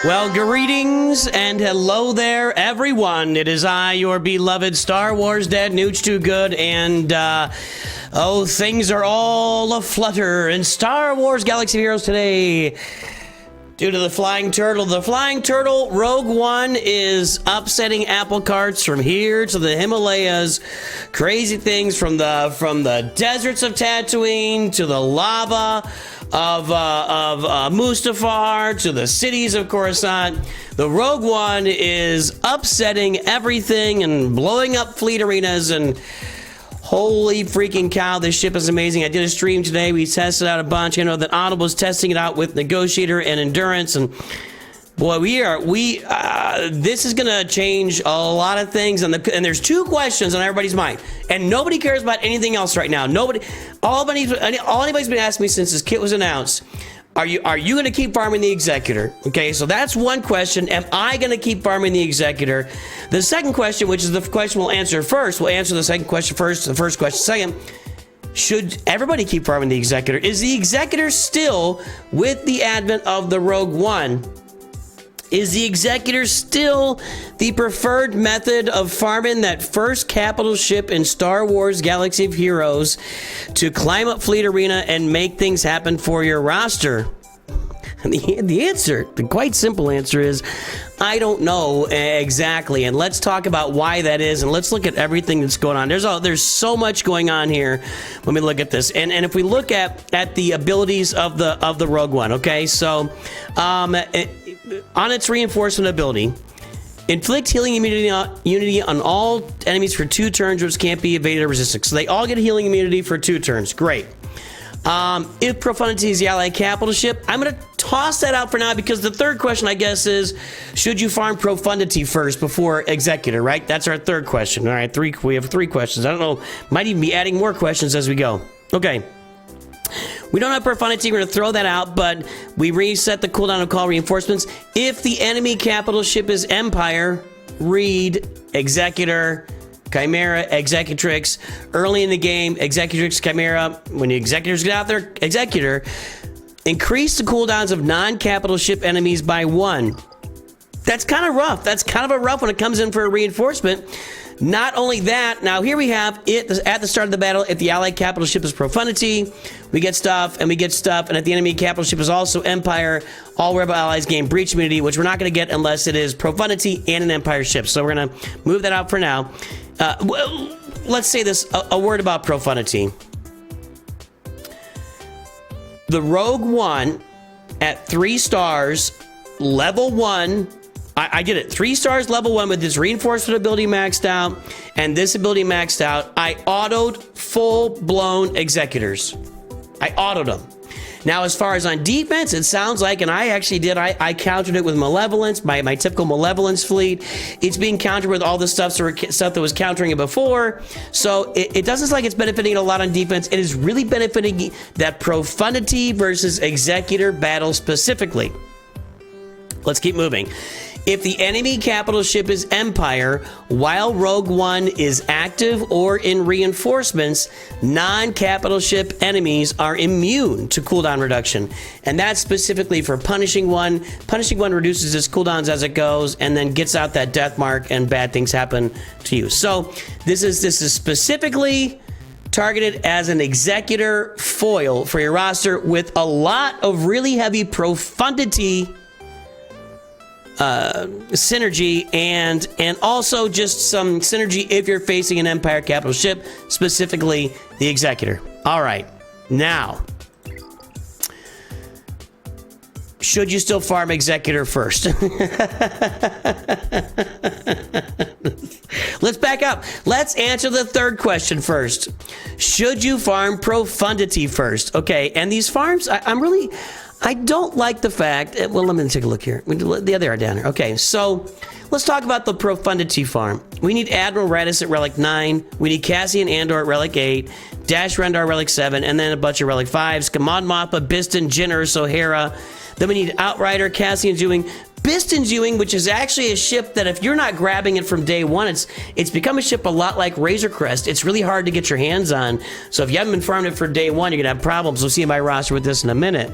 Well, greetings and hello there, everyone. It is I, your beloved Star Wars Dad, Nooch Too Good, and, oh, things are all aflutter in Star Wars Galaxy of Heroes today. Due to the Flying Turtle. The Flying Turtle Rogue One is upsetting apple carts from here to the Himalayas. Crazy things from the deserts of Tatooine to the lava of Mustafar to the cities of Coruscant. The Rogue One is upsetting everything and blowing up fleet arenas, and holy freaking cow, this ship is amazing. I did a stream today. We tested out a bunch. You know that Audible's testing it out with Negotiator and Endurance, and boy, this is gonna change a lot of things. And there's two questions on everybody's mind, and nobody cares about anything else right now. All anybody's been asking me since this kit was announced: Are you going to keep farming the Executor? Okay, so that's one question. Am I going to keep farming the Executor? The second question, which is the question we'll answer first, we'll answer the second question first, the first question second. Should everybody keep farming the Executor? Is the Executor still, with the advent of the Rogue One, is the Executor still the preferred method of farming that first capital ship in Star Wars Galaxy of Heroes to climb up Fleet Arena and make things happen for your roster? And the answer, the quite simple answer is, I don't know exactly. And let's talk about why that is, and let's look at everything that's going on. There's so much going on here when we look at this. And if we look at the abilities of the Rogue One, okay? So, on its reinforcement ability, inflict healing immunity on all enemies for 2 turns, which can't be evaded or resisted. So they all get healing immunity for 2 turns. Great. If Profundity is the ally capital ship, I'm going to toss that out for now, because the third question, I guess, is should you farm Profundity first before Executor, right? That's our third question. All right, we have 3 questions. I don't know, might even be adding more questions as we go. Okay. We don't have Profundity, we're going to throw that out, but we reset the cooldown of call reinforcements. If the enemy capital ship is Empire, read Executor, Chimera, Executrix. Early in the game, Executrix, Chimera. When the Executors get out there, Executor, increase the cooldowns of non-capital ship enemies by 1. That's kind of rough. That's kind of a rough when it comes in for a reinforcement. Not only that, now here we have it at the start of the battle. If the allied capital ship is Profundity, we get stuff, and if the enemy capital ship is also Empire, all rebel allies gain breach immunity, which we're not going to get unless it is Profundity and an Empire ship. So we're going to move that out for now. Let's say this, a word about Profundity. The Rogue One at 3 stars, level 1, I did it. 3 stars, level 1 with this reinforcement ability maxed out and this ability maxed out. I autoed full-blown Executors. I autoed them. Now, as far as on defense, it sounds like, and I actually did, I countered it with Malevolence, my typical Malevolence fleet. It's being countered with all the stuff that was countering it before. So it doesn't sound like it's benefiting a lot on defense. It is really benefiting that Profundity versus Executor battle specifically. Let's keep moving. If the enemy capital ship is Empire, while Rogue One is active or in reinforcements, non-capital ship enemies are immune to cooldown reduction. And that's specifically for Punishing One. Punishing One reduces its cooldowns as it goes and then gets out that death mark and bad things happen to you. So this is specifically targeted as an Executor foil for your roster with a lot of really heavy Profundity synergy and also just some synergy if you're facing an Empire capital ship, specifically the Executor. All right, now, should you still farm Executor first? Let's back up. Let's answer the third question first. Should you farm Profundity first? Okay, and these farms, I don't like the fact, well, let me take a look here. The other are down here. Okay, so let's talk about the Profundity farm. We need Admiral Radis at Relic 9. We need Cassian Andor at Relic 8. Dash Rendar Relic 7. And then a bunch of Relic 5s. Command Mothma, Bistan, Jinner, Sohera. Then we need Outrider, Cassian Ewing. Bistan's Ewing, which is actually a ship that if you're not grabbing it from day one, it's become a ship a lot like Razor Crest. It's really hard to get your hands on. So if you haven't been farming it for day one, you're going to have problems. We'll see my roster with this in a minute.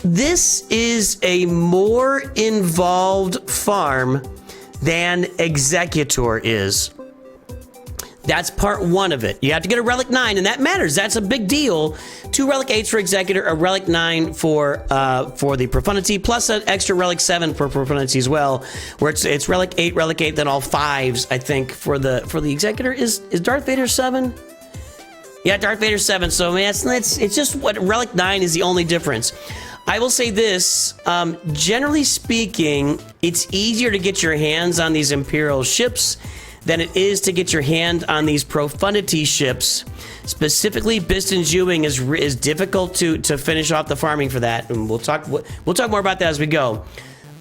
this is a more involved farm than Executor is. That's part one of it. You have to get a Relic 9, and that matters. That's a big deal. 2 Relic 8s for Executor, a Relic 9 for the Profundity, plus an extra Relic 7 for Profundity as well, where it's Relic 8, then all 5s, I think, for the Executor. Is Darth Vader 7? Yeah, Darth Vader 7. So, man, it's just what Relic 9 is the only difference. I will say this, generally speaking, it's easier to get your hands on these Imperial ships than it is to get your hand on these Profundity ships. Specifically, Biston's Ewing is difficult to finish off the farming for that, and we'll talk more about that as we go.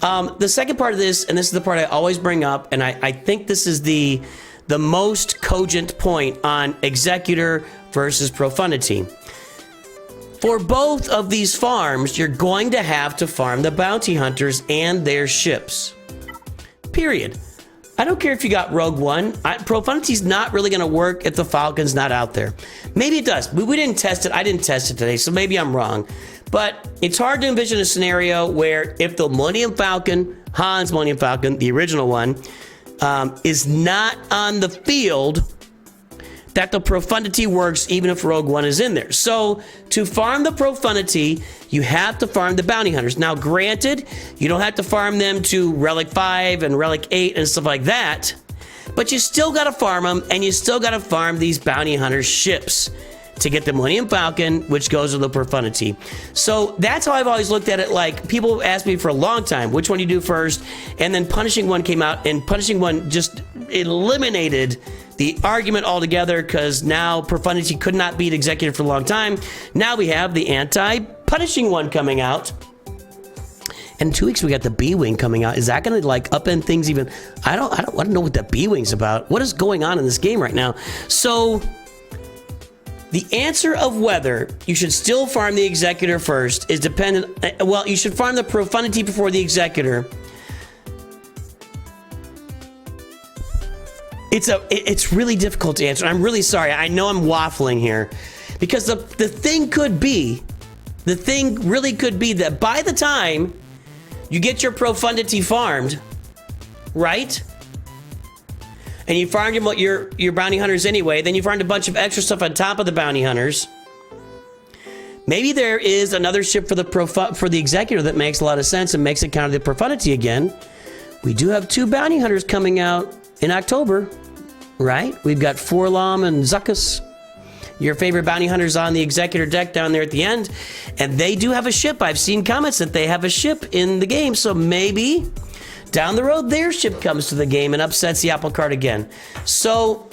The second part of this, and this is the part I always bring up, and I think this is the most cogent point on Executor versus Profundity. For both of these farms, you're going to have to farm the bounty hunters and their ships. Period. I don't care if you got Rogue One. Profundity's not really going to work if the Falcon's not out there. Maybe it does. We didn't test it. I didn't test it today, so maybe I'm wrong. But it's hard to envision a scenario where if the Millennium Falcon, Han's Millennium Falcon, the original one, is not on the field, that the Profundity works even if Rogue One is in there. So to farm the Profundity, you have to farm the bounty hunters. Now, granted, you don't have to farm them to Relic 5 and Relic 8 and stuff like that, but you still got to farm them, and you still got to farm these bounty hunter ships to get the Millennium Falcon, which goes with the Profundity. So that's how I've always looked at it. Like, people asked me for a long time, which one do you do first? And then Punishing One came out, and Punishing One just eliminated the argument altogether, because now Profundity could not beat Executor for a long time. Now we have the anti-Punishing One coming out. And in 2 weeks, we got the B-Wing coming out. Is that going to, like, upend things even? I don't know what the B-Wing's about. What is going on in this game right now? So the answer of whether you should still farm the Executor first is dependent. Well, you should farm the Profundity before the Executor. It's really difficult to answer. I'm really sorry. I know I'm waffling here, because the thing really could be that by the time you get your Profundity farmed, right? And you farmed your bounty hunters anyway, then you farmed a bunch of extra stuff on top of the bounty hunters. Maybe there is another ship for the Executor that makes a lot of sense and makes it counter the Profundity again. We do have 2 bounty hunters coming out in October, right? We've got Forlom and Zuckuss, your favorite bounty hunters, on the Executor deck down there at the end. And they do have a ship. I've seen comments that they have a ship in the game. So maybe down the road, their ship comes to the game and upsets the apple cart again. So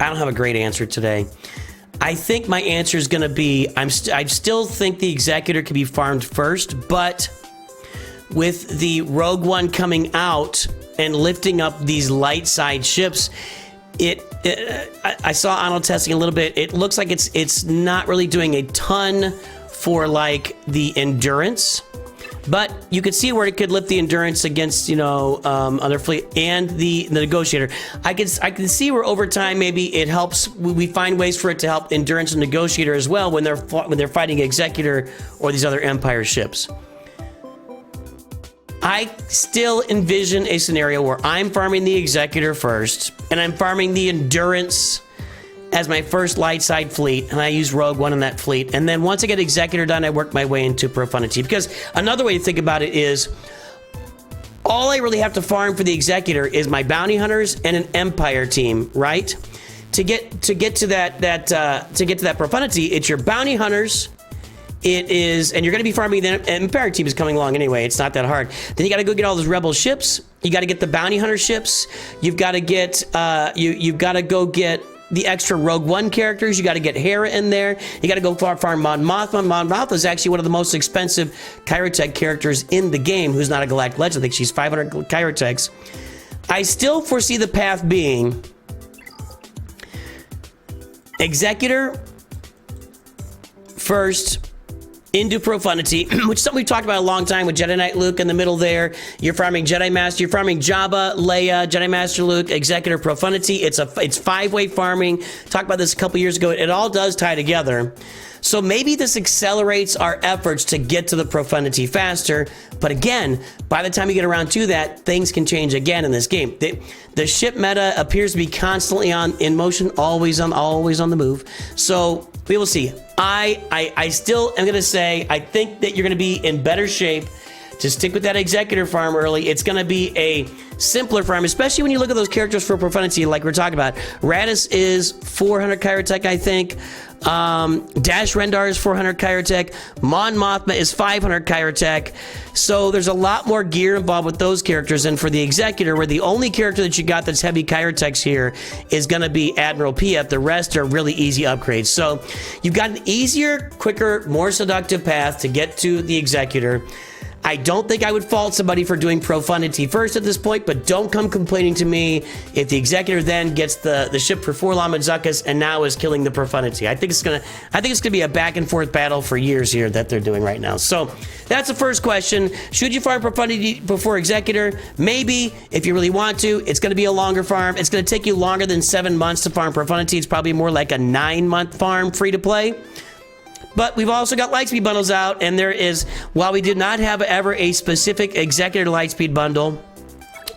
I don't have a great answer today. I think my answer is going to be, I still think the Executor could be farmed first, but with the Rogue One coming out and lifting up these light side ships, I saw Arnold testing a little bit. It looks like it's not really doing a ton for, like, the endurance, but you could see where it could lift the endurance against, other fleet and the negotiator. I can see where over time maybe it helps. We find ways for it to help endurance and negotiator as well when they're fighting Executor or these other Empire ships. I still envision a scenario where I'm farming the Executor first, and I'm farming the endurance as my first light side fleet, and I use Rogue One in that fleet. And then once I get Executor done, I work my way into Profundity. Because another way to think about it is, all I really have to farm for the Executor is my bounty hunters and an Empire team, right? To get to that Profundity, it's your bounty hunters. It is, and you're going to be farming the Empire team is coming along anyway. It's not that hard. Then you got to go get all those Rebel ships. You got to get the bounty hunter ships. You've got to get you've got to go get the extra Rogue One characters. You got to get Hera in there. You got to go farm Mon Mothma. Mon Mothma is actually one of the most expensive Kyrotech characters in the game, who's not a Galactic Legend. I think she's 500 Kyrotechs. I still foresee the path being Executor first, into Profundity, which is something we've talked about a long time with Jedi Knight Luke in the middle there. You're farming Jedi Master, you're farming Jabba, Leia, Jedi Master Luke, Executor, Profundity. It's 5-way farming. Talked about this a couple years ago. It all does tie together. So maybe this accelerates our efforts to get to the Profundity faster. But again, by the time you get around to that, things can change again in this game. The ship meta appears to be constantly in motion, always on the move. So we will see. I still am going to say, I think that you're going to be in better shape to stick with that Executor farm early. It's going to be a simpler farm, especially when you look at those characters for Profundity like we're talking about. Radis is 400 Kyrotech, I think. Dash Rendar is 400 Kyrotech. Mon Mothma is 500 Kyrotech. So there's a lot more gear involved with those characters. And for the Executor, where the only character that you got that's heavy Kyrotechs here is going to be Admiral Piet. The rest are really easy upgrades. So you've got an easier, quicker, more seductive path to get to the Executor. I don't think I would fault somebody for doing Profundity first at this point, but don't come complaining to me if the Executor then gets the ship for 4 Lama Zuckuss and now is killing the Profundity. I think it's gonna be a back and forth battle for years here that they're doing right now. So that's the first question. Should you farm Profundity before Executor? Maybe, if you really want to. It's gonna be a longer farm. It's gonna take you longer than 7 months to farm Profundity. It's probably more like a 9-month farm free to play. But we've also got Lightspeed bundles out, and there is, while we did not have ever a specific Executor Lightspeed bundle,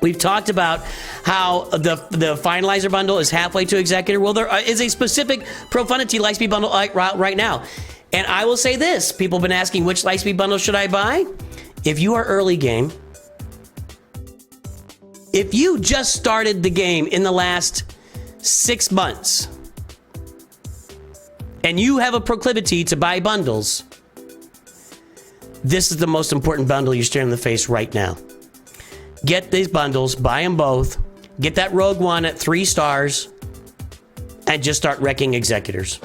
we've talked about how the Finalizer bundle is halfway to Executor. Well, there is a specific Profundity Lightspeed bundle right now. And I will say this, people have been asking, which Lightspeed bundle should I buy? If you are early game, if you just started the game in the last 6 months, and you have a proclivity to buy bundles, this is the most important bundle you're staring in the face right now. Get these bundles, buy them both, get that Rogue One at 3 stars, and just start wrecking Executors.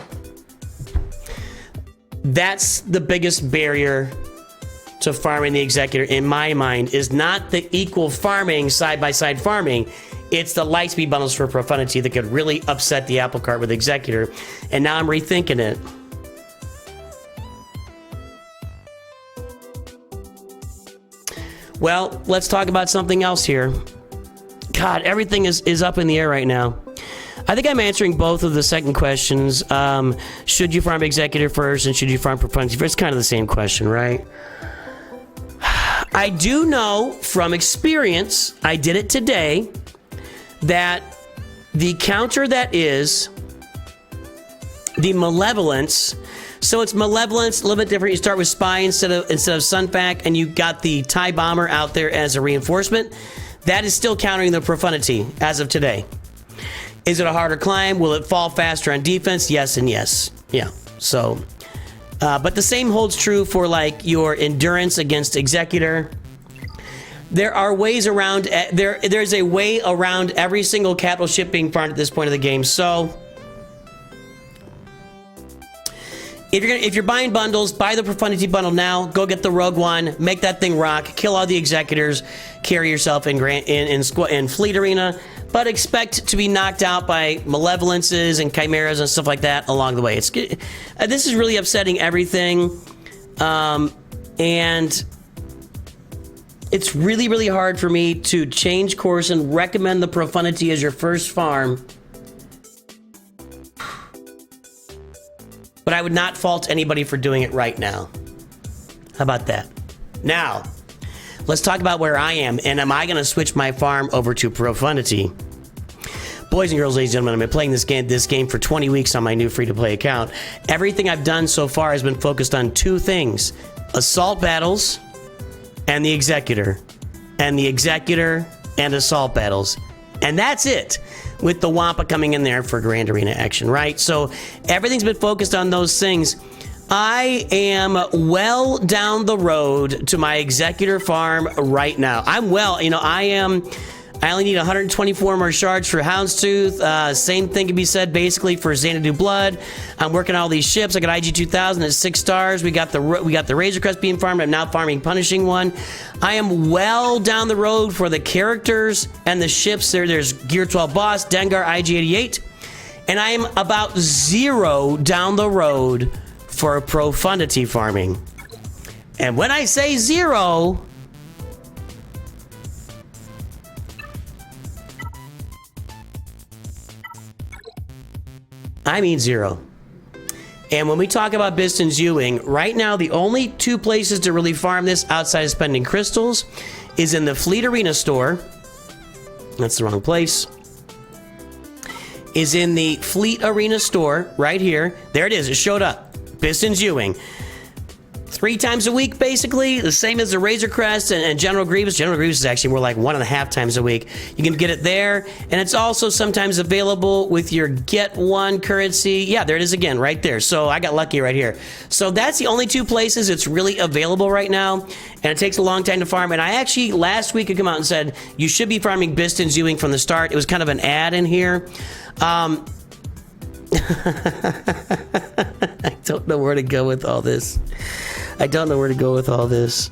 That's the biggest barrier to farming the Executor, in my mind, is not the equal farming, side-by-side farming. It's the Lightspeed bundles for Profundity that could really upset the apple cart with Executor. And now I'm rethinking it. Well, let's talk about something else here. God, everything is up in the air right now. I think I'm answering both of the second questions. Should you farm Executor first and should you farm Profundity first? It's kind of the same question, right? I do know from experience, I did it today, that the counter that is the Malevolence, so it's Malevolence, a little bit different. You start with Spy instead of Sunfac, and you got the TIE Bomber out there as a reinforcement. That is still countering the Profundity as of today. Is it a harder climb? Will it fall faster on defense? Yes and yes. Yeah, so... but the same holds true for like your endurance against Executor. There are ways around. There's a way around every single capital ship being farmed at this point of the game. So if you're buying bundles, buy the Profundity bundle now. Go get the Rogue One. Make that thing rock. Kill all the Executors. Carry yourself in Fleet Arena. But expect to be knocked out by Malevolences and Chimeras and stuff like that along the way. This is really upsetting everything. And it's really, really hard for me to change course and recommend the Profundity as your first farm. But I would not fault anybody for doing it right now. How about that? Now, let's talk about where I am, and am I going to switch my farm over to Profundity? Boys and girls, ladies and gentlemen, I've been playing this game for 20 weeks on my new free-to-play account. Everything I've done so far has been focused on 2 things: assault battles and the Executor. And the Executor and assault battles. And that's it, with the Wampa coming in there for Grand Arena action, right? So everything's been focused on those things. I am well down the road to my Executor farm right now. I only need 124 more shards for Houndstooth. Same thing can be said basically for Xanadu Blood. I'm working on all these ships. I got IG-2000 at 6 stars. We got the Razor Crest being farmed. I'm now farming Punishing One. I am well down the road for the characters and the ships. There's Gear 12 Boss, Dengar, IG-88. And I am about 0 down the road for Profundity farming. And when I say 0, I mean 0. And when we talk about Biston's Ewing, right now the only 2 places to really farm this outside of spending crystals is in the Fleet Arena store. That's the wrong place. Is in the Fleet Arena store right here. There it is. It showed up. Biston's Ewing. 3 times a week, basically. The same as the Razor Crest and General Grievous. General Grievous is actually more like 1.5 times a week. You can get it there. And it's also sometimes available with your Get One currency. Yeah, there it is again, right there. So I got lucky right here. So that's the only 2 places it's really available right now. And it takes a long time to farm. And I actually, last week, had come out and said, you should be farming Biston's Ewing from the start. It was kind of an ad in here. I don't know where to go with all this. I don't know where to go with all this.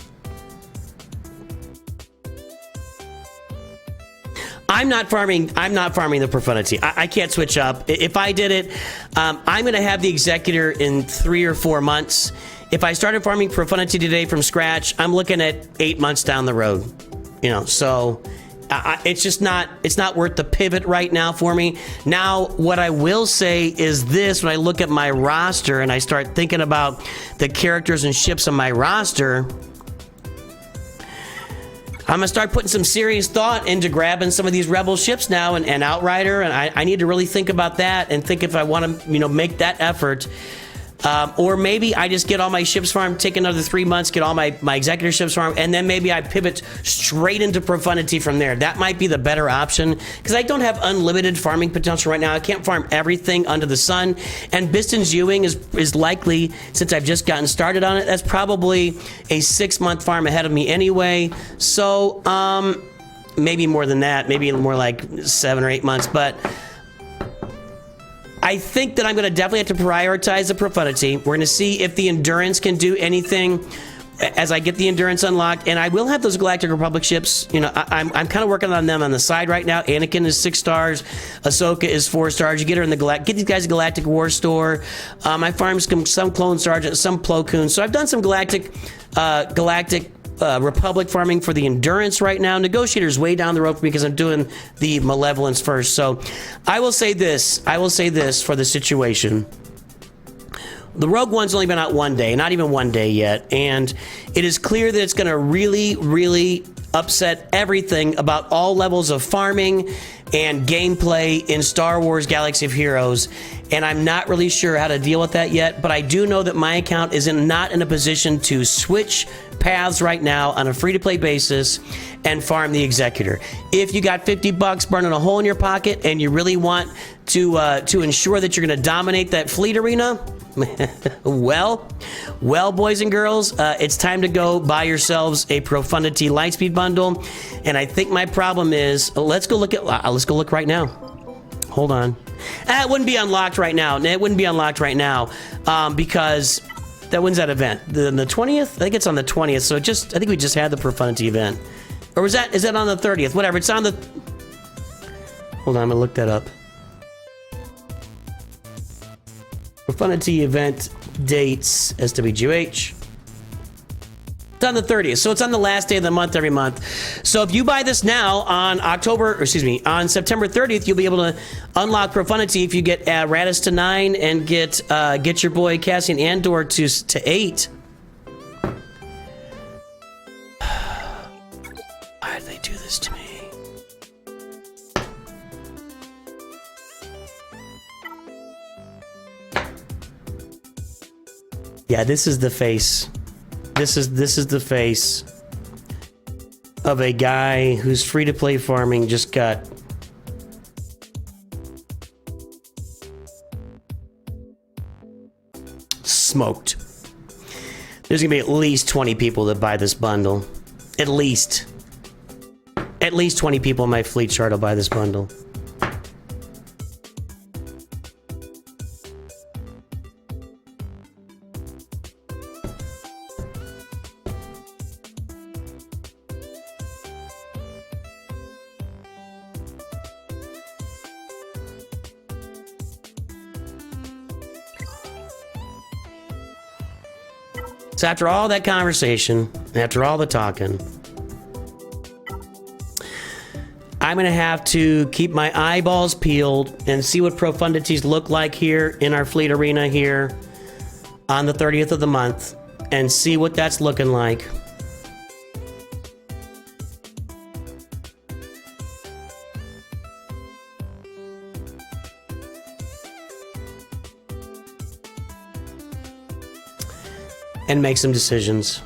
I'm not farming the Profundity. I can't switch up. If I did it, I'm going to have the Executor in 3 or 4 months. If I started farming Profundity today from scratch, I'm looking at 8 months down the road. You know, so it's just not, it's not worth the pivot right now for me. Now, what I will say is this: when I look at my roster and I start thinking about the characters and ships on my roster, I'm gonna start putting some serious thought into grabbing some of these Rebel ships now and Outrider, and I need to really think about that and think if I want to, you know, make that effort. Or maybe I just get all my ships farmed, take another 3 months, get all my Executor ships farmed, and then maybe I pivot straight into Profundity from there. That might be the better option, because I don't have unlimited farming potential right now. I can't farm everything under the sun, and Biston's Ewing is likely, since I've just gotten started on it, that's probably a 6-month farm ahead of me anyway. So, maybe more than that, maybe more like 7 or 8 months, but I think that I'm going to definitely have to prioritize the Profundity. We're going to see if the Endurance can do anything as I get the Endurance unlocked, and I will have those Galactic Republic ships. You know, I'm kind of working on them on the side right now. Anakin is 6 stars, Ahsoka is 4 stars. You get her in the get these guys a Galactic War store. I farmed some Clone Sergeant, some Plo Koon. So I've done some Galactic Republic farming for the Endurance right now. Negotiator's way down the road because I'm doing the Malevolence first. So I will say this for the situation. The Rogue One's only been out 1 day, not even 1 day yet, and it is clear that it's going to really upset everything about all levels of farming and gameplay in Star Wars Galaxy of Heroes, and I'm not really sure how to deal with that yet, but I do know that my account is not in a position to switch paths right now on a free-to-play basis and farm the Executor. If you got $50 burning a hole in your pocket and you really want to ensure that you're going to dominate that fleet arena, well, boys and girls, it's time to go buy yourselves a Profundity Lightspeed bundle. And I think my problem is, let's go look right now. Hold on. It wouldn't be unlocked right now. It wouldn't be unlocked right now because when's that event? The 20th? I think it's on the 20th. So I think we just had the Profundity event. Or is that on the 30th? Whatever. It's on the... Hold on, I'm gonna look that up. Profundity event dates, SWGH. It's on the 30th, so it's on the last day of the month every month. So if you buy this now on on September 30th, you'll be able to unlock Profundity if you get Radis to 9 and get your boy Cassian Andor to 8. Why did they do this to me? Yeah, this is the face. This is the face of a guy who's free-to-play farming just got smoked. There's gonna be at least 20 people that buy this bundle. At least 20 people in my fleet chart will buy this bundle. So after all that conversation, after all the talking, I'm gonna have to keep my eyeballs peeled and see what profundities look like here in our fleet arena here on the 30th of the month and see what that's looking like. And make some decisions.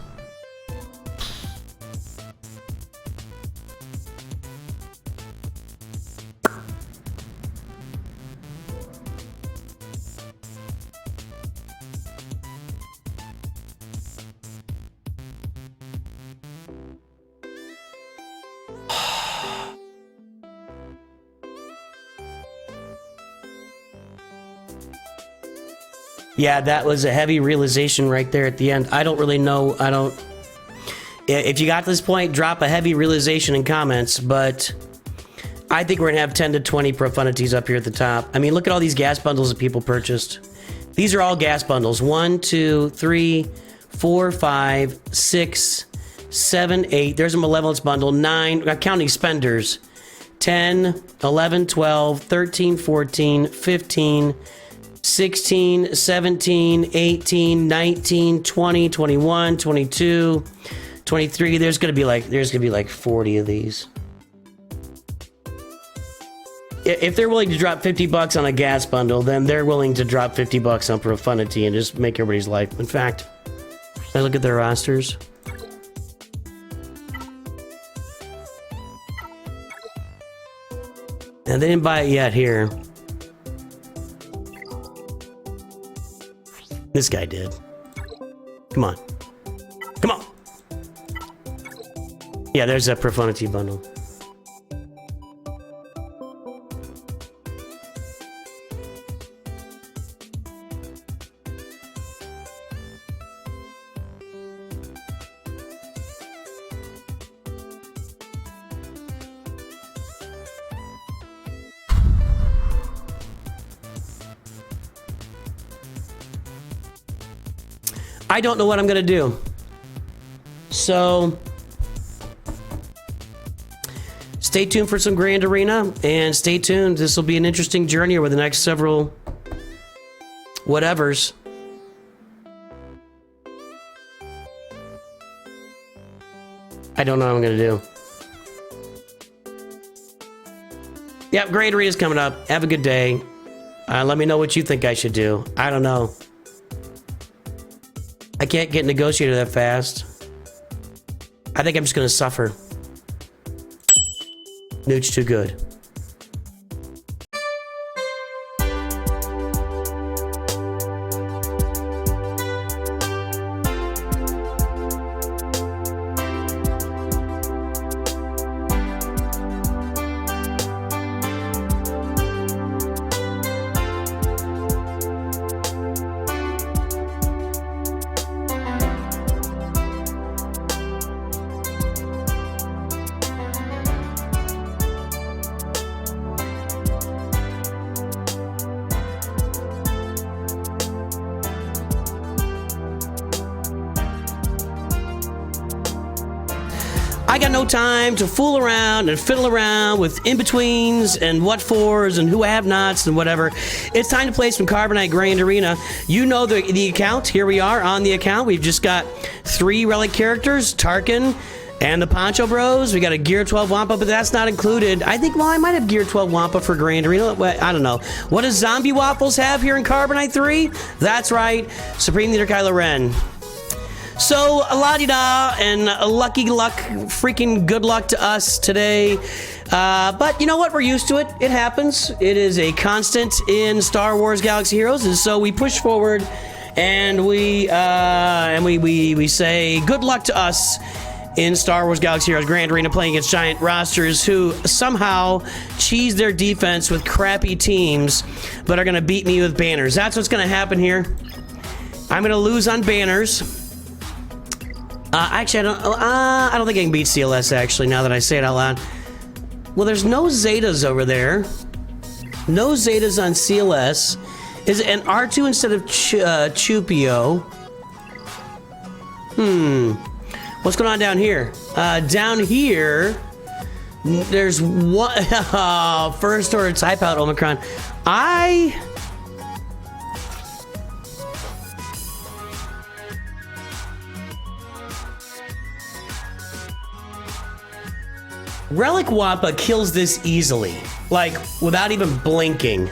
Yeah, that was a heavy realization right there at the end. I don't really know. If you got to this point, drop a heavy realization in comments, but I think we're going to have 10 to 20 profundities up here at the top. I mean, look at all these gas bundles that people purchased. These are all gas bundles. 1, 2, 3, 4, 5, 6, 7, 8. There's a malevolence bundle. 9, counting spenders. 10, 11, 12, 13, 14, 15, 16, 17, 18, 19, 20, 21, 22, 23. There's gonna be like 40 of these. If they're willing to drop 50 bucks on a gas bundle, then they're willing to drop 50 bucks on profundity and just make everybody's life. In fact, I look at their rosters. And they didn't buy it yet here. This guy did. Come on. Come on. Yeah, there's that profundity bundle. I don't know what I'm gonna do. So stay tuned for some Grand Arena and stay tuned. This will be an interesting journey over the next several whatevers. I don't know what I'm gonna do. Yep, Grand Arena's coming up. Have a good day. Let me know what you think I should do. I don't know. I can't get negotiated that fast. I think I'm just gonna suffer. Nooch too good. I got no time to fool around and fiddle around with in-betweens and what-fors and who have-nots and whatever. It's time to play some Carbonite Grand Arena. You know the account. Here we are on the account. We've just got 3 relic characters, Tarkin and the Poncho Bros. We got a Gear 12 Wampa, but that's not included. I think, well, I might have Gear 12 Wampa for Grand Arena. I don't know. What does Zombie Waffles have here in Carbonite 3? That's right, Supreme Leader Kylo Ren. So, la-di-da, and lucky luck, freaking good luck to us today. But you know what? We're used to it. It happens. It is a constant in Star Wars Galaxy Heroes, and so we push forward, and we say good luck to us in Star Wars Galaxy Heroes Grand Arena, playing against giant rosters who somehow cheese their defense with crappy teams, but are going to beat me with banners. That's what's going to happen here. I'm going to lose on banners. Actually, I don't think I can beat CLS, actually, now that I say it out loud. Well, there's no Zetas over there. No Zetas on CLS. Is it an R2 instead of Chupio? What's going on down here? Down here, there's one first order type out Omicron. Relic Wampa kills this easily, like without even blinking.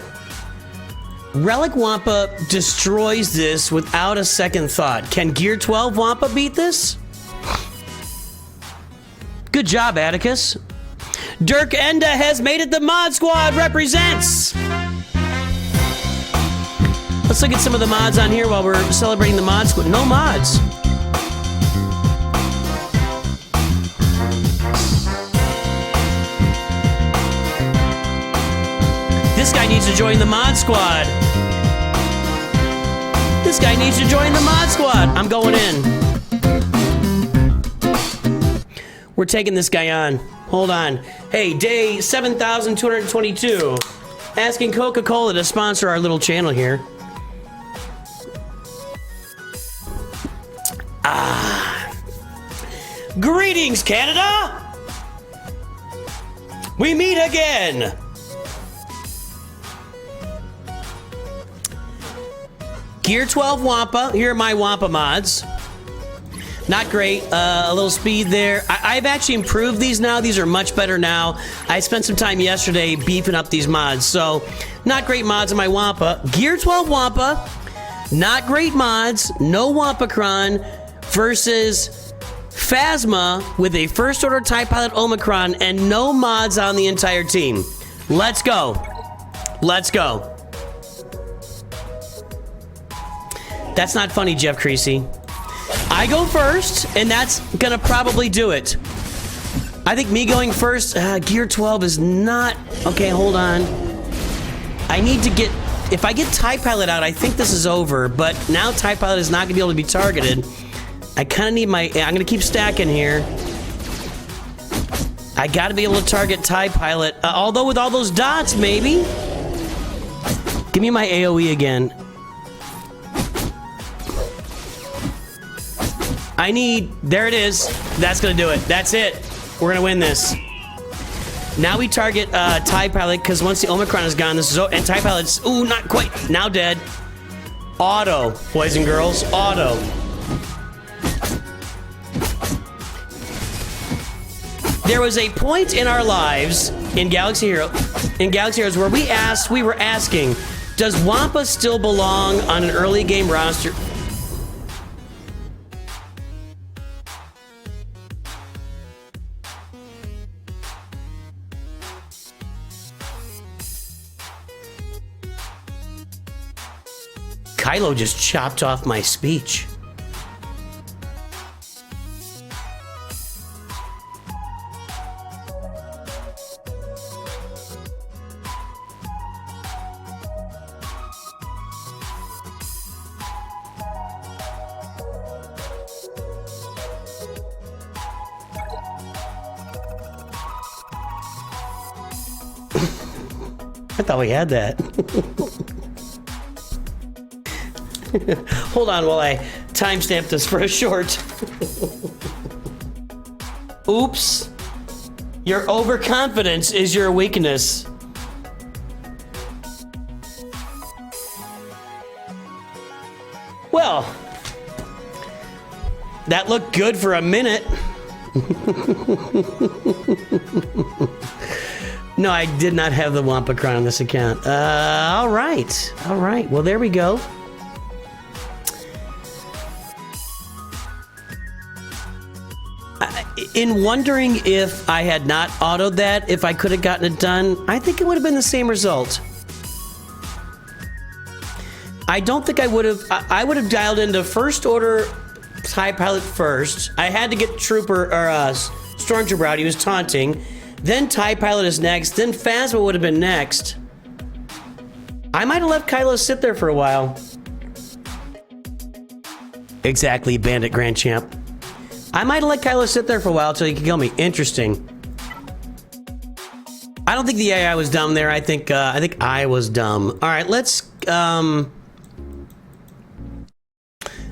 Relic Wampa destroys this without a second thought. Can Gear 12 Wampa beat this? Good job, Atticus. Dirk Enda has made it. The Mod Squad represents. Let's look at some of the mods on here while we're celebrating the Mod Squad. No mods. This guy needs to join the Mod Squad. This guy needs to join the Mod Squad. I'm going in. We're taking this guy on. Hold on. Hey, day 7,222. Asking Coca-Cola to sponsor our little channel here. Greetings, Canada! We meet again! Gear 12 Wampa. Here are my Wampa mods. Not great. A little speed there. I've actually improved these now. These are much better now. I spent some time yesterday beefing up these mods. So, not great mods on my Wampa. Gear 12 Wampa. Not great mods. No Wampacron versus Phasma with a first order TIE Pilot Omicron and no mods on the entire team. Let's go. Let's go. That's not funny, Jeff Creasy. I go first, and that's gonna probably do it. I think me going first, Gear 12 is not... Okay, hold on. I need to get... If I get TIE Pilot out, I think this is over, but now TIE Pilot is not gonna be able to be targeted. I kinda need my... I'm gonna keep stacking here. I gotta be able to target TIE Pilot, although with all those dots, maybe? Give me my AoE again. I need... There it is. That's gonna do it. That's it. We're gonna win this. Now we target TIE Pilot, because once the Omicron is gone, this is... And TIE Pilot's... Ooh, not quite. Now dead. Auto, boys and girls. Auto. There was a point in our lives in Galaxy Heroes where we were asking, does Wampa still belong on an early game roster? Kylo just chopped off my speech. I thought we had that. Hold on while I timestamp this for a short. Oops. Your overconfidence is your weakness. Well, that looked good for a minute. No, I did not have the Wampacron on this account. All right. All right. Well, there we go. In wondering if I had not autoed that, if I could have gotten it done, I think it would have been the same result. I don't think I would have... I would have dialed into first order TIE Pilot first. I had to get Trooper, or Stormtrooper out. He was taunting. Then TIE Pilot is next. Then Phasma would have been next. I might have let Kylo sit there for a while. Exactly, Bandit Grand Champ. I might have let Kylo sit there for a while until he could kill me. Interesting. I don't think the AI was dumb there. I think I was dumb. All right, let's...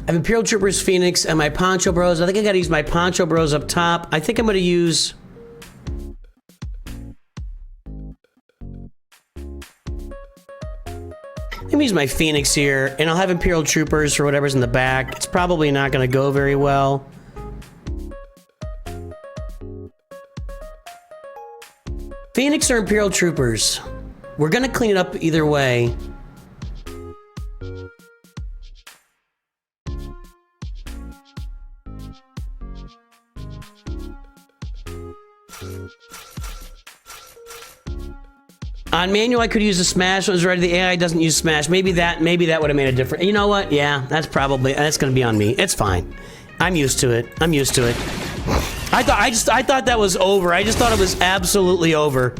I have Imperial Troopers, Phoenix, and my Poncho Bros. I think I gotta use my Poncho Bros up top. I think I'm gonna use... Let me use my Phoenix here, and I'll have Imperial Troopers for whatever's in the back. It's probably not gonna go very well. Phoenix or Imperial Troopers? We're gonna clean it up either way. On manual, I could use the smash. When it was ready, the AI doesn't use smash. Maybe that would have made a difference. You know what? Yeah, that's gonna be on me. It's fine. I'm used to it. I'm used to it. I thought that was over. I just thought it was absolutely over.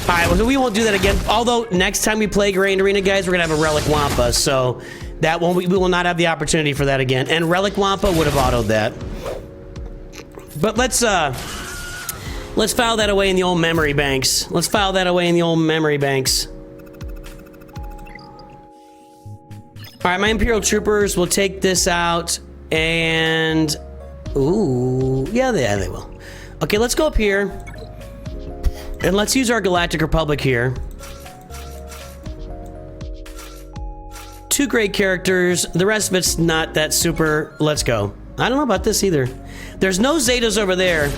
All right, well, we won't do that again. Although next time we play Grand Arena, guys, we're gonna have a Relic Wampa, so that won't. We will not have the opportunity for that again. And Relic Wampa would have autoed that. But let's file that away in the old memory banks. Let's file that away in the old memory banks. All right, my Imperial Troopers will take this out and... Ooh, yeah, they will. Okay, let's go up here. And let's use our Galactic Republic here. 2 great characters. The rest of it's not that super. Let's go. I don't know about this either. There's no Zetas over there.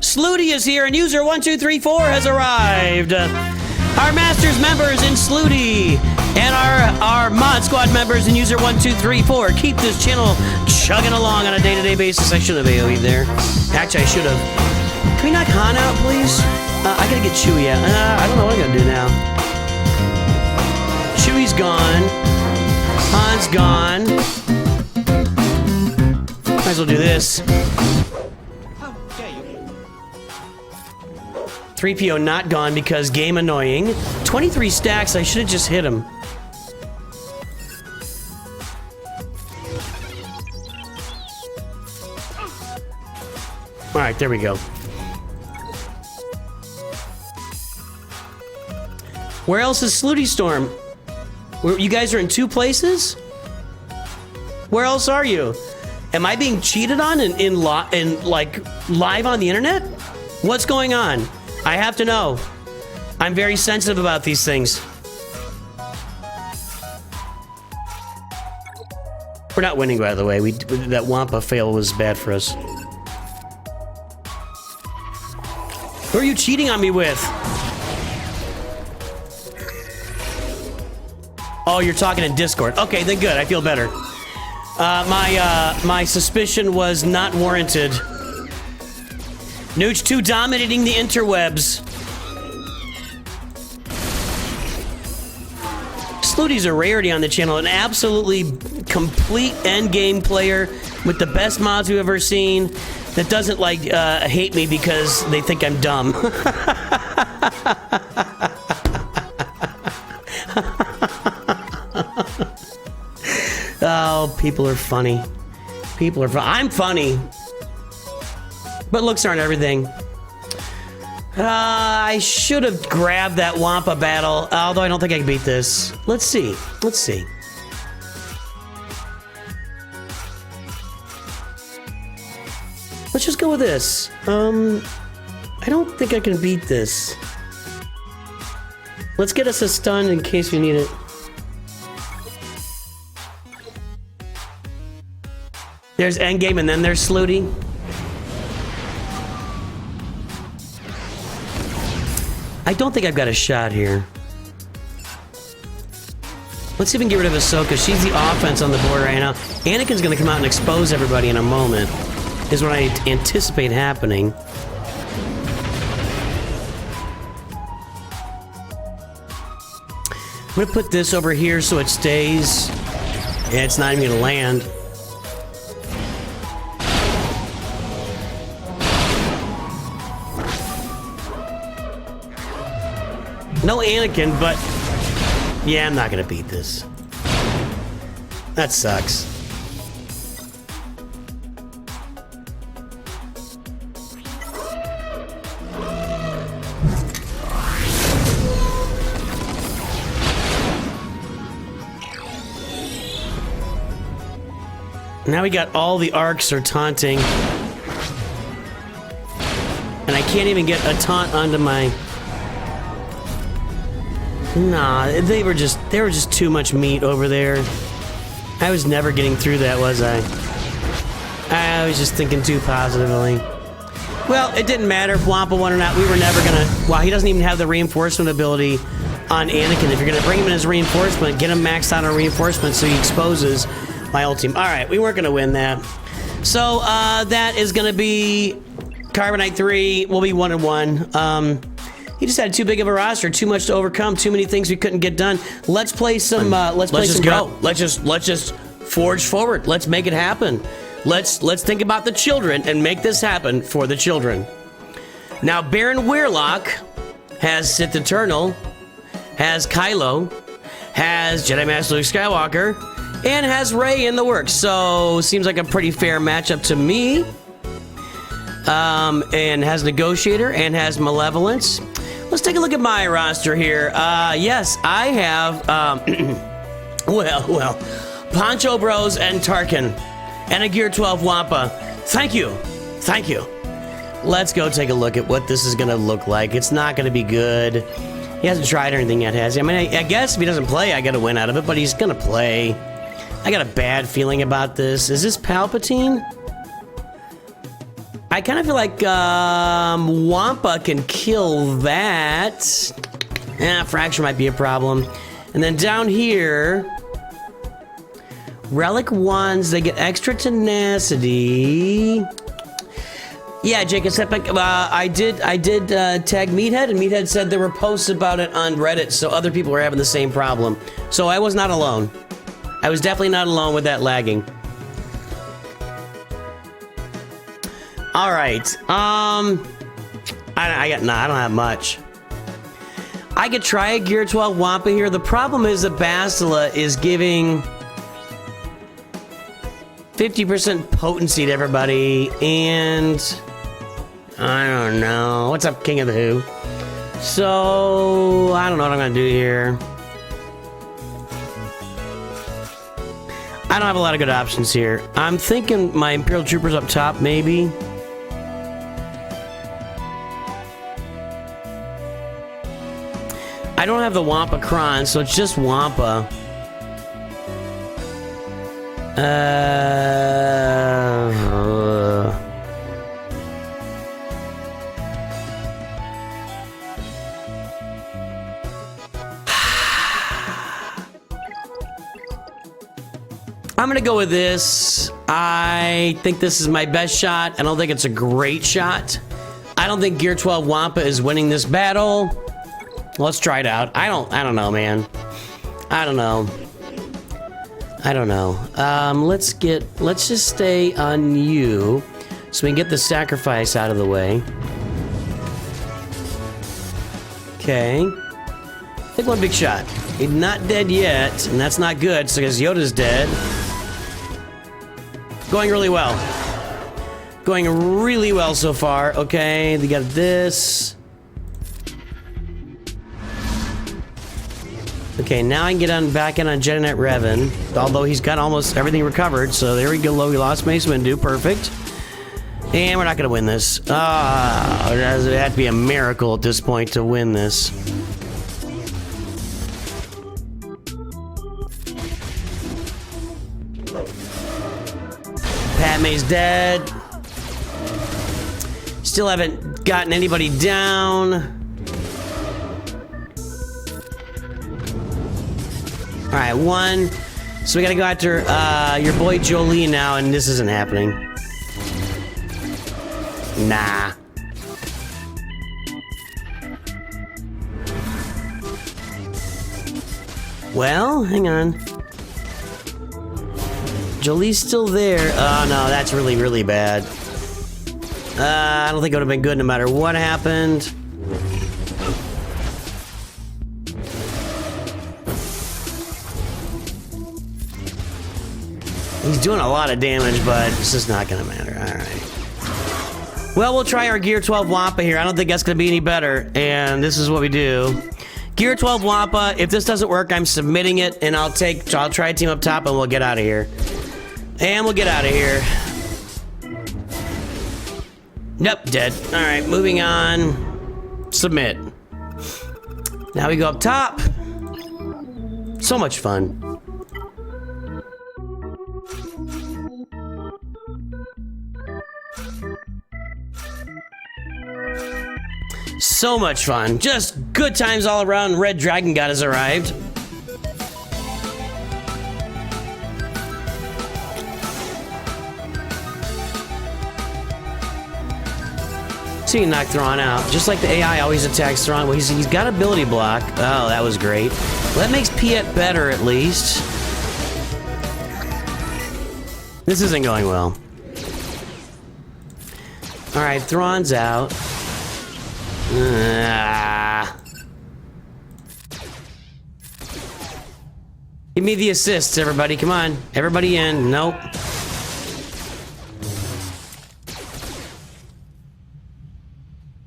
Slooty is here, and user 1234 has arrived. Our Masters members in Slooty, and our Mod Squad members in user 1234 keep this channel chugging along on a day-to-day basis. I should have AoE'd there. Actually, I should have. Can we knock Han out, please? I gotta get Chewie out. I don't know what I'm gonna do now. Chewie's gone. Han's gone. Might as well do this. 3PO not gone because game annoying. 23 stacks, I should have just hit him. Alright, there we go. Where else is Slooty Storm? You guys are in 2 places? Where else are you? Am I being cheated on in like live on the internet? What's going on? I have to know. I'm very sensitive about these things. We're not winning, by the way. That Wampa fail was bad for us. Who are you cheating on me with? Oh, you're talking in Discord. Okay, then good. I feel better. My suspicion was not warranted. Nooch 2 dominating the interwebs. Slooty's a rarity on the channel, an absolutely complete endgame player with the best mods we've ever seen that doesn't like hate me because they think I'm dumb. Oh, people are funny. People are I'm funny. But looks aren't everything. I should have grabbed that Wampa battle, although I don't think I can beat this. Let's see. Let's see. Let's just go with this. I don't think I can beat this. Let's get us a stun in case we need it. There's Endgame and then there's Slooty. I don't think I've got a shot here. Let's see if we can get rid of Ahsoka. She's the offense on the board right now. Anakin's gonna come out and expose everybody in a moment, is what I anticipate happening. I'm gonna put this over here so it stays. Yeah, it's not even gonna land. No Anakin, but yeah, I'm not gonna beat this. That sucks. Now we got all the arcs are taunting. And I can't even get a taunt onto my... Nah, they were just too much meat over there. I was never getting through that, was I? I was just thinking too positively. Well, it didn't matter if Wampa won or not. We were never gonna... Wow, he doesn't even have the reinforcement ability on Anakin. If you're gonna bring him in as reinforcement, get him maxed out on reinforcement so he exposes my ult team. Alright, we weren't gonna win that. So, that is gonna be... Carbonite 3 will be 1-1. He just had too big of a roster, too much to overcome, too many things we couldn't get done. Let's play some. Let's just go. Let's just forge forward. Let's make it happen. Let's think about the children and make this happen for the children. Now, Baron Weirlock has Sith Eternal, has Kylo, has Jedi Master Luke Skywalker, and has Rey in the works. So seems like a pretty fair matchup to me. And has Negotiator and has Malevolence. Let's take a look at my roster here. Yes, I have, well, Poncho Bros and Tarkin and a Gear 12 Wampa. Thank you. Thank you. Let's go take a look at what this is going to look like. It's not going to be good. He hasn't tried anything yet, has he? I mean, I guess if he doesn't play, I got to win out of it, but he's going to play. I got a bad feeling about this. Is this Palpatine? I kind of feel like Wampa can kill that. Fracture might be a problem. And then down here, Relic Wands, they get extra tenacity. Yeah, Jacob Sepik, I did tag Meathead, and Meathead said there were posts about it on Reddit, so other people were having the same problem. So I was not alone. I was definitely not alone with that lagging. All right. I don't have much. I could try a Gear 12 Wampa here. The problem is that Bastila is giving 50% potency to everybody, and I don't know. What's up, King of the Who? So I don't know what I'm gonna do here. I don't have a lot of good options here. I'm thinking my Imperial Troopers up top, maybe. I don't have the Wampa Kron, so it's just Wampa. I'm gonna go with this. I think this is my best shot. I don't think it's a great shot. I don't think Gear 12 Wampa is winning this battle. Let's try it out. I don't know, man. I don't know. Let's just stay on you so we can get the sacrifice out of the way. Okay. Take one big shot. He's not dead yet, and that's not good, so because Yoda's dead. Going really well. Going really well so far. Okay, we got this. Okay, now I can get on back in on Jedi Knight Revan, although he's got almost everything recovered, so there we go. We lost Mace Windu, perfect. And we're not gonna win this. It has to be a miracle at this point to win this. Padme's dead. Still haven't gotten anybody down. Alright, one. So we gotta go after your boy Jolie now, and this isn't happening. Nah. Well, hang on. Jolie's still there. Oh no, that's really, really bad. I don't think it would have been good no matter what happened. He's doing a lot of damage, but it's just not gonna matter. Alright. Well, we'll try our Gear 12 Wampa here. I don't think that's gonna be any better, and this is what we do. Gear 12 Wampa, if this doesn't work, I'm submitting it, and I'll try a team up top, and we'll get out of here. And we'll get out of here. Nope, dead. All right, moving on. Submit. Now we go up top. So much fun. So much fun. Just good times all around. Red Dragon God has arrived. So you can knock Thrawn out. Just like the AI always attacks Thrawn. Well, he's got ability block. Oh, that was great. Well, that makes Piet better, at least. This isn't going well. Alright, Thrawn's out. Give me the assists, everybody. Come on. Everybody in. Nope.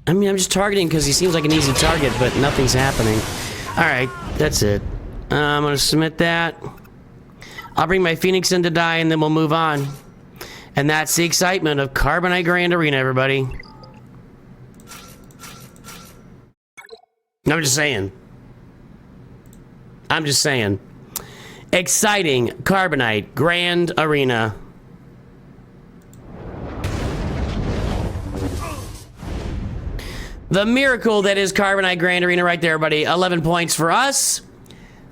I mean, I'm just targeting because he seems like an easy target, but nothing's happening. Alright, that's it. I'm gonna submit that. I'll bring my Phoenix in to die, and then we'll move on. And that's the excitement of Carbonite Grand Arena, everybody. I'm just saying. I'm just saying. Exciting Carbonite Grand Arena. The miracle that is Carbonite Grand Arena right there, buddy. 11 points for us.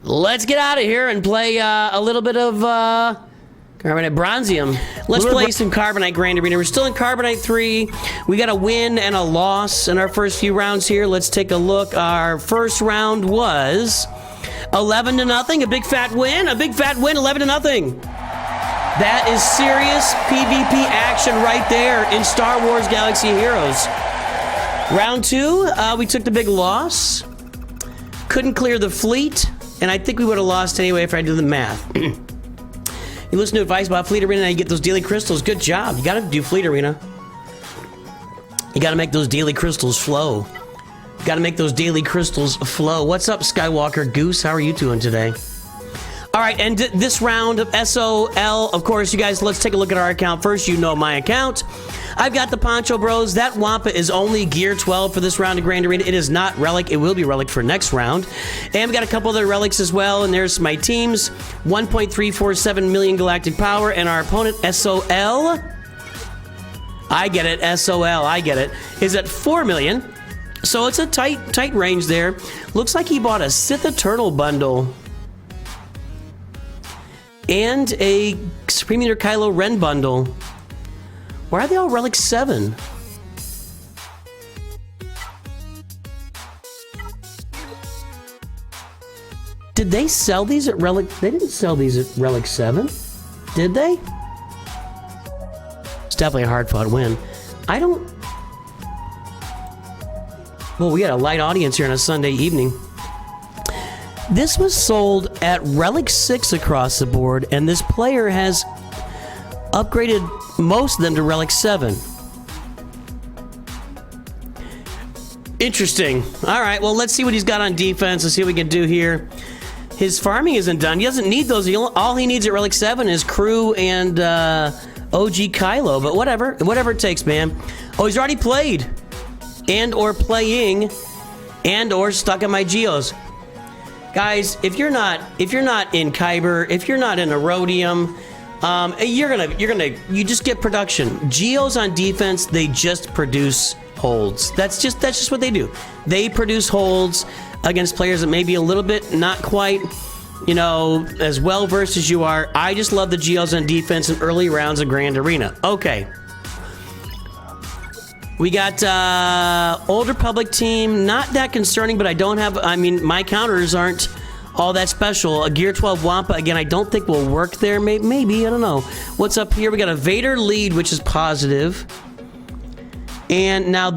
Let's get out of here and play a little bit of Carbonite Bronzium. Let's play some Carbonite Grand Arena. We're still in Carbonite 3. We got a win and a loss in our first few rounds here. Let's take a look. Our first round was 11-0. A big fat win. A big fat win, 11-0. That is serious PvP action right there in Star Wars Galaxy of Heroes. Round 2, we took the big loss. Couldn't clear the fleet, and I think we would have lost anyway if I do the math. You listen to advice about Fleet Arena and you get those daily crystals. Good job. You gotta do Fleet Arena. You gotta make those daily crystals flow. You gotta make those daily crystals flow. What's up, Skywalker Goose? How are you doing today? All right, and this round of SOL, of course, you guys, let's take a look at our account first. You know my account. I've got the Poncho Bros. That Wampa is only Gear 12 for this round of Grand Arena. It is not Relic. It will be Relic for next round. And we got a couple other Relics as well. And there's my teams. 1.347 million galactic power. And our opponent, SOL. I get it. SOL. I get it. Is at 4 million. So it's a tight range there. Looks like he bought a Sith Eternal bundle. And a Supreme Leader Kylo Ren bundle. Why are they all Relic 7? Did they sell these at Relic? They didn't sell these at Relic 7. Did they? It's definitely a hard-fought win. I don't... Well, we got a light audience here on a Sunday evening. This was sold at Relic 6 across the board, and this player has upgraded most of them to Relic 7. Interesting. All right, well, let's see what he's got on defense. Let's see what we can do here. His farming isn't done. He doesn't need those. All he needs at Relic 7 is crew and OG Kylo, but whatever it takes, man. Oh, he's already played and or playing and or stuck in my geos. Guys, if you're not in Kyber, if you're not in Erodium, you just get production. Geos on defense, they just produce holds. That's just what they do. They produce holds against players that may be a little bit not quite, you know, as well versed as you are. I just love the Geos on defense in early rounds of Grand Arena. Okay. We got Old Republic team, not that concerning, but I mean, my counters aren't all that special. A Gear 12 Wampa, again, I don't think will work there. Maybe, I don't know. What's up here? We got a Vader lead, which is positive. And now,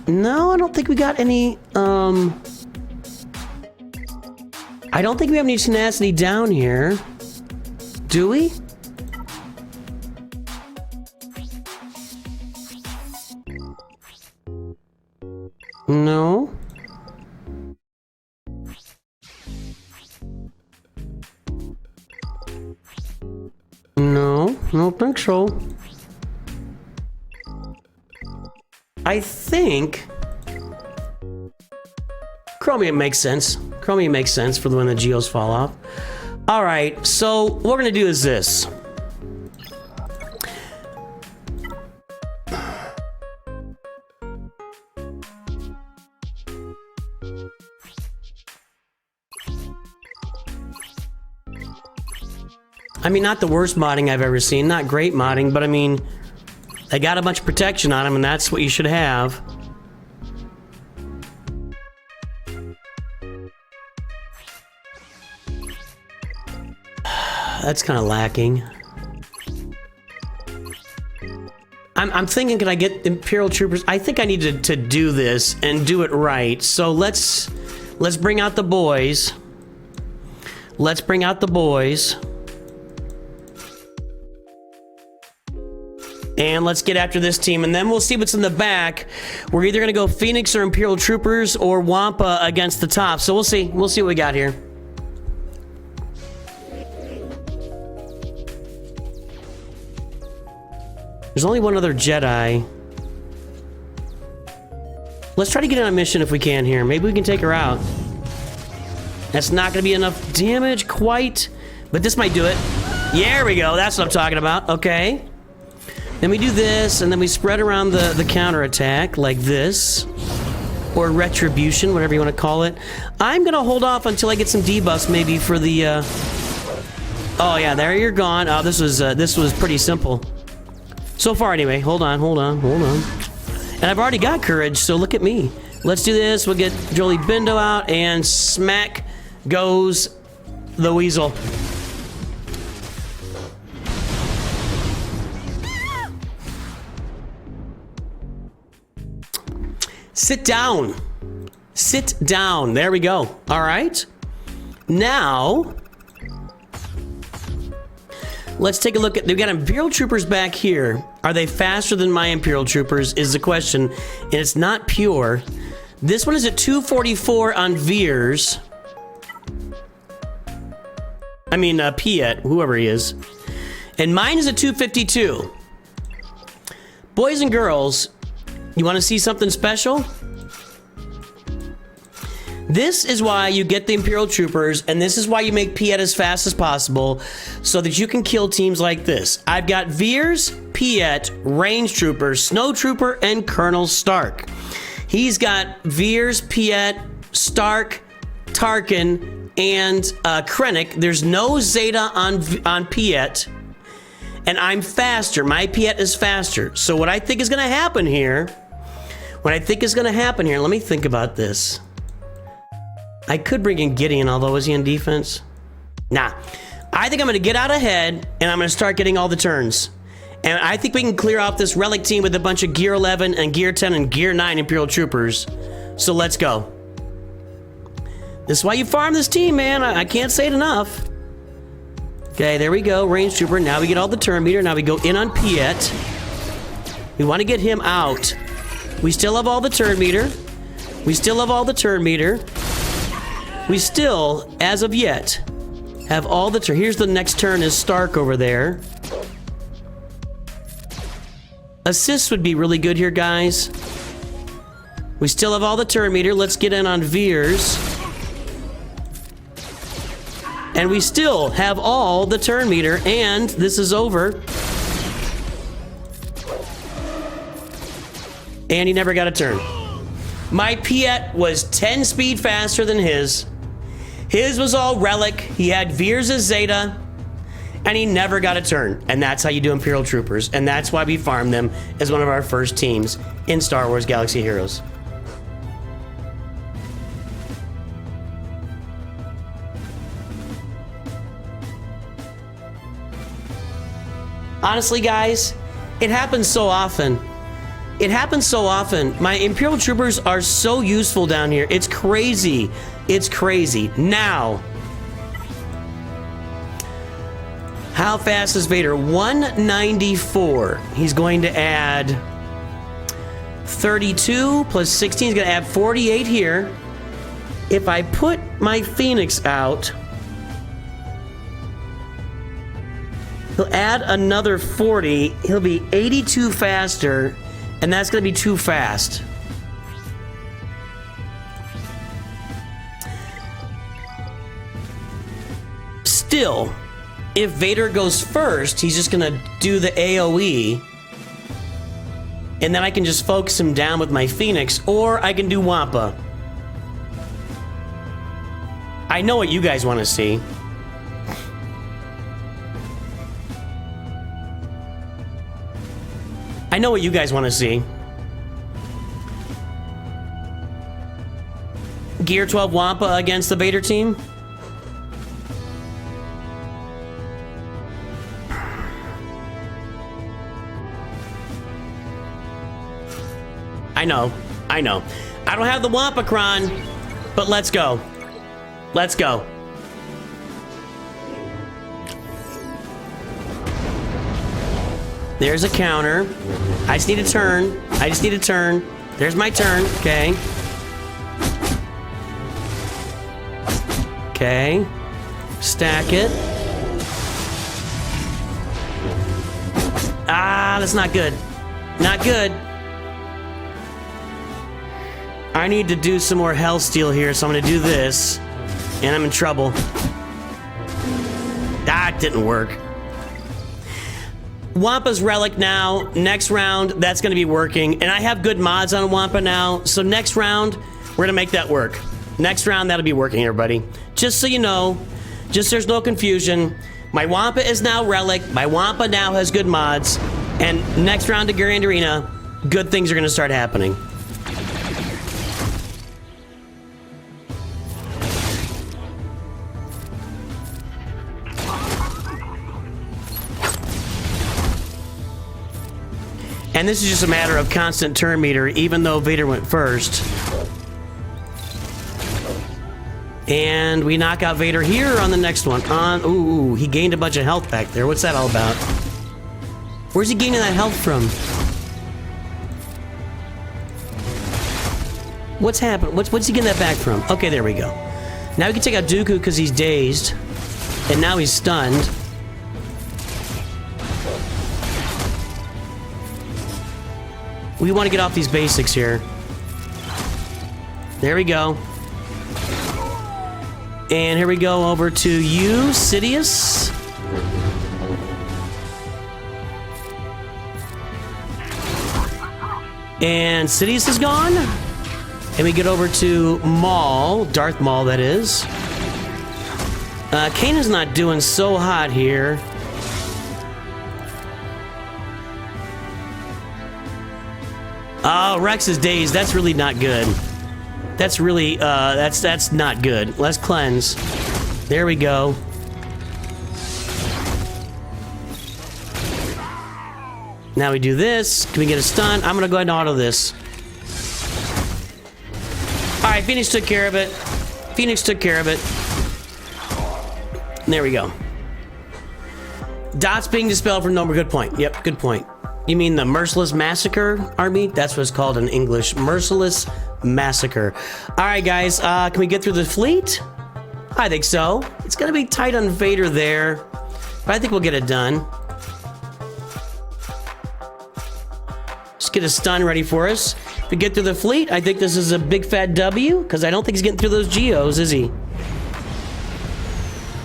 no, I don't think we got any, I don't think we have any tenacity down here. Do we? No. No. No, I don't think so. I think Chromium makes sense. Chromium makes sense for when the geos fall off. All right, so what we're gonna do is this. I mean, not the worst modding I've ever seen, not great modding, but I mean, they got a bunch of protection on them, and that's what you should have. That's kind of lacking. I'm thinking, can I get Imperial Troopers? I think I need to do this and do it right. So let's bring out the boys. Let's bring out the boys. And let's get after this team, and then we'll see what's in the back. We're either gonna go Phoenix or Imperial Troopers or Wampa against the top. So we'll see. We'll see what we got here. There's only one other Jedi. Let's try to get on a mission if we can here. Maybe we can take her out. That's not gonna be enough damage quite, but this might do it. There we go. That's what I'm talking about. Okay. Then we do this, and then we spread around the counterattack like this. Or retribution, whatever you want to call it. I'm going to hold off until I get some debuffs maybe for the... Oh, yeah, there you're gone. Oh, this was pretty simple. So far, anyway. Hold on. And I've already got courage, so look at me. Let's do this. We'll get Jolie Bindo out, and smack goes the weasel. Sit down. Sit down. There we go. All right. Now, let's take a look at... They've got Imperial Troopers back here. Are they faster than my Imperial Troopers is the question. And it's not pure. This one is at 244 on Veers. I mean, Piet, whoever he is. And mine is at 252. Boys and girls... You want to see something special? This is why you get the Imperial Troopers, and this is why you make Piet as fast as possible, so that you can kill teams like this. I've got Veers, Piet, Range Trooper, Snow Trooper, and Colonel Stark. He's got Veers, Piet, Stark, Tarkin, and Krennic. There's no Zeta on Piet. And I'm faster. My Piet is faster. So what I think is going to happen here... let me think about this. I could bring in Gideon, although is he on defense? Nah. I think I'm going to get out ahead, and I'm going to start getting all the turns. And I think we can clear off this Relic team with a bunch of Gear 11 and Gear 10 and Gear 9 Imperial Troopers. So let's go. This is why you farm this team, man. I can't say it enough. Okay, there we go, Range Trooper. Now we get all the turn meter. Now we go in on Piet. We want to get him out. We still have all the turn meter. We still, as of yet, have all the turn. Here's the next turn is Stark over there. Assists would be really good here, guys. We still have all the turn meter. Let's get in on Veers. And we still have all the turn meter, and this is over. And he never got a turn. My Piet was 10 speed faster than his. His was all Relic. He had Veers as Zeta, and he never got a turn. And that's how you do Imperial Troopers, and that's why we farmed them as one of our first teams in Star Wars Galaxy Heroes. Honestly, guys, it happens so often. It happens so often. My Imperial Troopers are so useful down here. It's crazy. It's crazy. Now, how fast is Vader? 194. He's going to add 32 plus 16. He's going to add 48 here. If I put my Phoenix out... He'll add another 40. He'll be 82 faster, and that's going to be too fast. Still, if Vader goes first, he's just going to do the AoE, and then I can just focus him down with my Phoenix, or I can do Wampa. I know what you guys want to see. I know what you guys want to see. Gear 12 Wampa against the Vader team. I know. I don't have the Wampacron, but let's go. Let's go. There's a counter. I just need a turn. There's my turn. Okay. Okay. Stack it. Ah, that's not good. Not good. I need to do some more Hellsteel here, so I'm gonna do this. And I'm in trouble. That didn't work. Wampa's Relic now. Next round, that's going to be working. And I have good mods on Wampa now. So next round, we're going to make that work. Next round, that'll be working, everybody. Just so you know, just so there's no confusion, my Wampa is now Relic. My Wampa now has good mods. And next round to Grand Arena, good things are going to start happening. And this is just a matter of constant turn meter, even though Vader went first. And we knock out Vader here on the next one. Ooh, he gained a bunch of health back there. What's that all about? Where's he gaining that health from? What's happened? What's he getting that back from? Okay, there we go. Now we can take out Dooku because he's dazed. And now he's stunned. We want to get off these basics here. There we go. And here we go over to you, Sidious. And Sidious is gone. And we get over to Maul, Darth Maul that is. Kanan's not doing so hot here. Oh, Rex is dazed. That's really not good. That's really, that's not good. Let's cleanse. There we go. Now we do this. Can we get a stun? I'm gonna go ahead and auto this. Alright, Phoenix took care of it. There we go. Dots being dispelled for number. Good point. Yep, good point. You mean the Merciless Massacre Army? That's what it's called in English. Merciless Massacre. Alright, guys. Can we get through the fleet? I think so. It's going to be tight on Vader there. But I think we'll get it done. Just get a stun ready for us. If we get through the fleet, I think this is a big fat W. Because I don't think he's getting through those Geos, is he?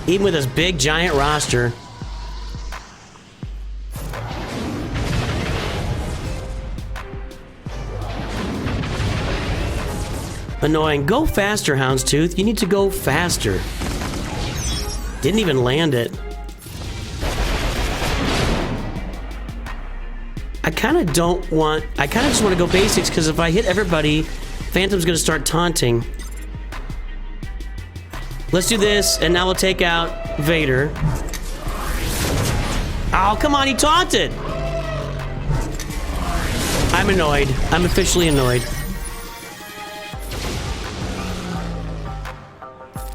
Even with his big giant roster. Annoying. Go faster, Houndstooth. You need to go faster. Didn't even land it. I kind of just want to go basics, because if I hit everybody, Phantom's going to start taunting. Let's do this, and now we'll take out Vader. Oh, come on, he taunted! I'm annoyed. I'm officially annoyed.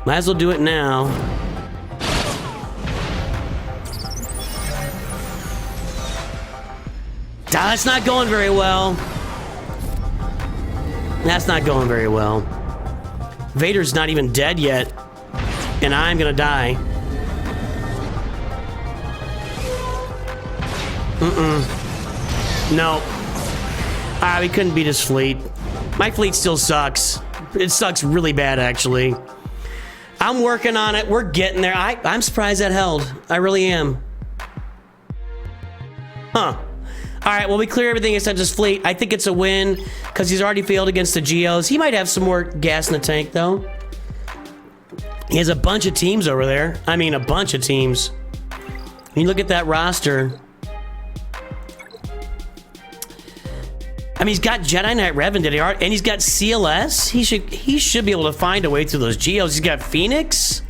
Might as well do it now. That's not going very well. That's not going very well. Vader's not even dead yet. And I'm gonna die. No. We couldn't beat his fleet. My fleet still sucks. It sucks really bad, actually. I'm working on it. We're getting there. I'm surprised that held. I really am. Huh. All right, well, we clear everything except his fleet. I think it's a win because he's already failed against the Geos. He might have some more gas in the tank, though. He has a bunch of teams over there. I mean, a bunch of teams. You look at that roster. I mean, he's got Jedi Knight Revan, and he's got CLS. He should be able to find a way through those Geos. He's got Phoenix.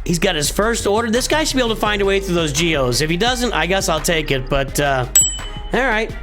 He's got his first order. This guy should be able to find a way through those Geos. If he doesn't, I guess I'll take it. But all right.